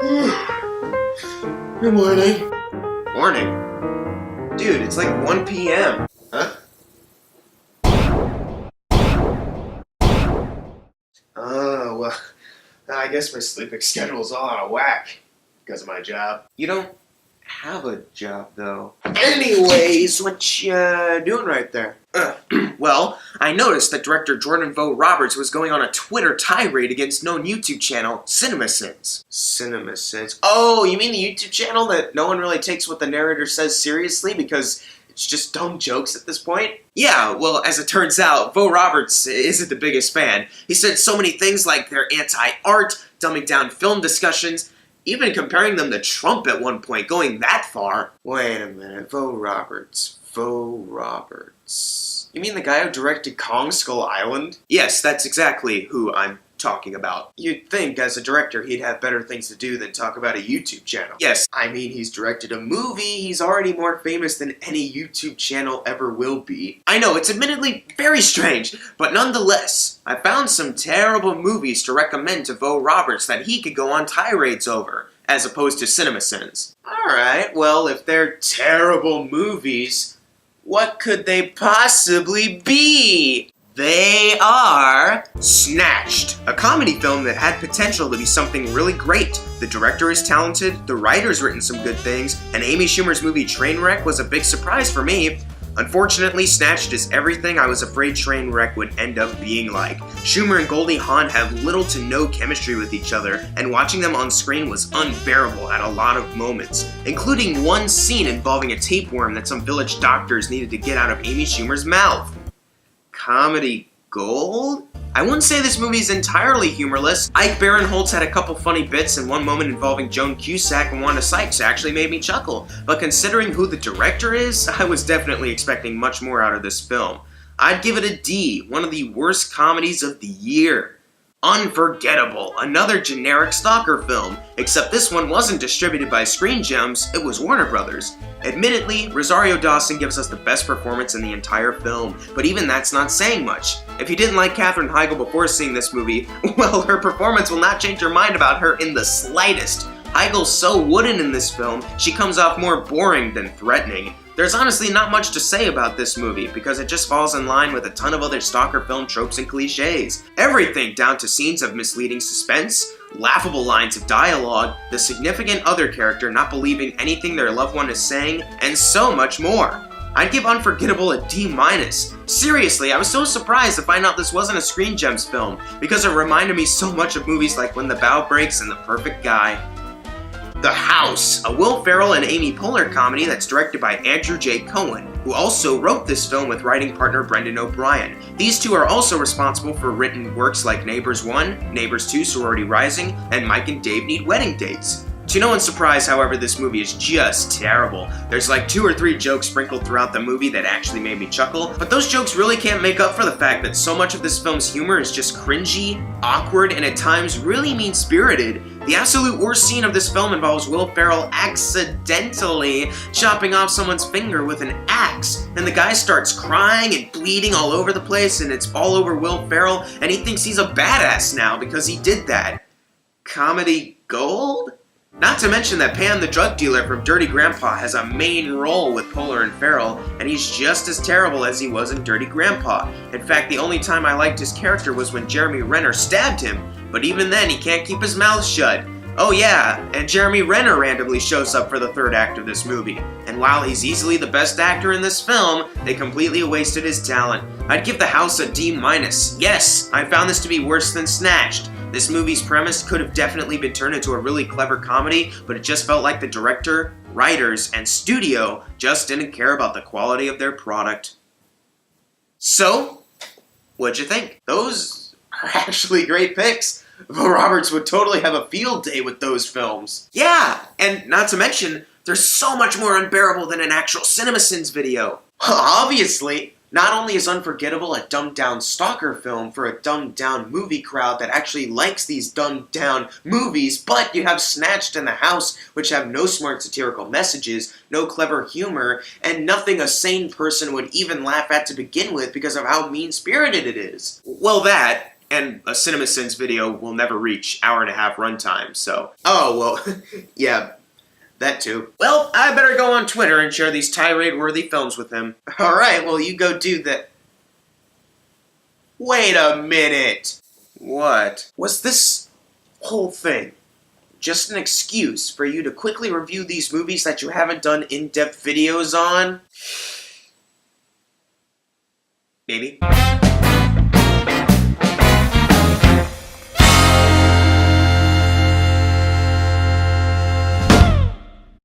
Good morning. Morning? Dude, it's like 1 p.m. Huh? Oh, well, I guess my sleeping schedule's all out of whack because of my job. You don't have a job, though. Anyways, what you doing right there? Well, I noticed that director Jordan Vogt Roberts was going on a Twitter tirade against known YouTube channel, CinemaSins. CinemaSins? Oh, you mean the YouTube channel that no one really takes what the narrator says seriously because it's just dumb jokes at this point? Yeah, well, as it turns out, Vogt Roberts isn't the biggest fan. He said so many things like they're anti-art, dumbing down film discussions, even comparing them to Trump at one point, going that far. Wait a minute, Vogt Roberts. You mean the guy who directed Kong Skull Island? Yes, that's exactly who I'm talking about. You'd think, as a director, he'd have better things to do than talk about a YouTube channel. Yes, I mean, he's directed a movie. He's already more famous than any YouTube channel ever will be. I know, it's admittedly very strange, but nonetheless, I found some terrible movies to recommend to Vogt Roberts that he could go on tirades over, as opposed to CinemaSins. Alright, well, if they're terrible movies, what could they possibly be? They are Snatched, a comedy film that had potential to be something really great. The director is talented, the writer's written some good things, and Amy Schumer's movie Trainwreck was a big surprise for me. Unfortunately, Snatched is everything I was afraid Trainwreck would end up being like. Schumer and Goldie Hawn have little to no chemistry with each other, and watching them on screen was unbearable at a lot of moments, including one scene involving a tapeworm that some village doctors needed to get out of Amy Schumer's mouth. Comedy gold? I wouldn't say this movie is entirely humorless. Ike Barinholtz had a couple funny bits, and one moment involving Joan Cusack and Wanda Sykes actually made me chuckle. But considering who the director is, I was definitely expecting much more out of this film. I'd give it a D, one of the worst comedies of the year. Unforgettable, another generic stalker film, except this one wasn't distributed by Screen Gems, it was Warner Brothers. Admittedly, Rosario Dawson gives us the best performance in the entire film, but even that's not saying much. If you didn't like Katherine Heigl before seeing this movie, well, her performance will not change your mind about her in the slightest. Heigl's so wooden in this film, she comes off more boring than threatening. There's honestly not much to say about this movie, because it just falls in line with a ton of other stalker film tropes and cliches. Everything down to scenes of misleading suspense, laughable lines of dialogue, the significant other character not believing anything their loved one is saying, and so much more. I'd give Unforgettable a D-. Seriously, I was so surprised to find out this wasn't a Screen Gems film, because it reminded me so much of movies like When the Bow Breaks and The Perfect Guy. The House, a Will Ferrell and Amy Poehler comedy that's directed by Andrew J. Cohen, who also wrote this film with writing partner Brendan O'Brien. These two are also responsible for written works like Neighbors 1, Neighbors 2, Sorority Rising, and Mike and Dave Need Wedding Dates. To no one's surprise, however, this movie is just terrible. There's like 2 or 3 jokes sprinkled throughout the movie that actually made me chuckle, but those jokes really can't make up for the fact that so much of this film's humor is just cringy, awkward, and at times really mean-spirited. The absolute worst scene of this film involves Will Ferrell accidentally chopping off someone's finger with an axe, and the guy starts crying and bleeding all over the place, and it's all over Will Ferrell, and he thinks he's a badass now because he did that. Comedy gold? Not to mention that Pam the drug dealer from Dirty Grandpa has a main role with Poehler and Ferrell, and he's just as terrible as he was in Dirty Grandpa. In fact, the only time I liked his character was when Jeremy Renner stabbed him, but even then he can't keep his mouth shut. Oh yeah, and Jeremy Renner randomly shows up for the 3rd act of this movie. And while he's easily the best actor in this film, they completely wasted his talent. I'd give The House a D-. Yes, I found this to be worse than Snatched. This movie's premise could have definitely been turned into a really clever comedy, but it just felt like the director, writers, and studio just didn't care about the quality of their product. So, what'd you think? Those are actually great picks. Vogt Roberts would totally have a field day with those films. Yeah, and not to mention, they're so much more unbearable than an actual CinemaSins video. Obviously. Not only is Unforgettable a dumbed-down stalker film for a dumbed-down movie crowd that actually likes these dumbed-down movies, but you have Snatched and The House, which have no smart satirical messages, no clever humor, and nothing a sane person would even laugh at to begin with because of how mean-spirited it is. Well, that, And a CinemaSins video will never reach hour-and-a-half runtime, so... Oh, well, yeah, that too. Well, I better go on Twitter and share these tirade-worthy films with him. Alright, well, you go do that. Wait a minute! What? Was this whole thing just an excuse for you to quickly review these movies that you haven't done in-depth videos on? Maybe?